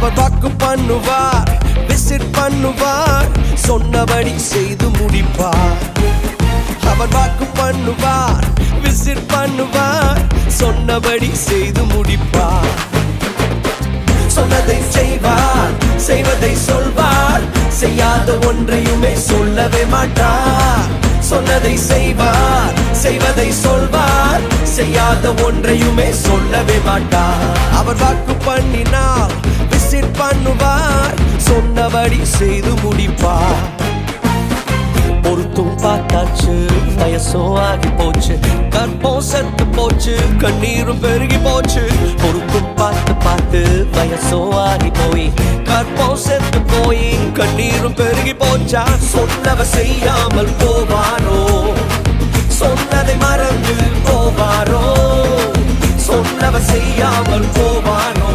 அவர் வாக்கு பண்ணுவார், விசிட் பண்ணுவார், சொன்னபடி செய்து முடிப்பார். அவர் வாக்கு பண்ணுவார், விசிட் பண்ணுவார், சொன்னபடி செய்து முடிப்பார். சொன்னதை செய்வார், செய்வதை சொல்வார், செய்யாத ஒன்றையுமே சொல்லவே மாட்டார். சொன்னதை செய்வார், செய்வதை சொல்வார், செய்யாத ஒன்றையுமே சொல்லவே மாட்டார். அவர் வாக்கு பண்ணினால் விசிட் பண்ணுவார், சொன்னபடி செய்து முடிப்பார். பொறுத்தும் பார்த்தாச்சு, வயசோ ஆகி போச்சு, கற்பம் செத்து போச்சு, கண்ணீரும் பெருகி போச்சு. பொறுத்தும் பார்த்து பார்த்து வயசோ ஆகி போய், கற்பம் செத்து போய், கண்ணீரும் பெருகி போச்சா. சொன்னவர் செய்யாமல் போவாரோ, சொன்னதை மறந்து போவாரோ, சொன்னவர் செய்யாமல் போவாரோ.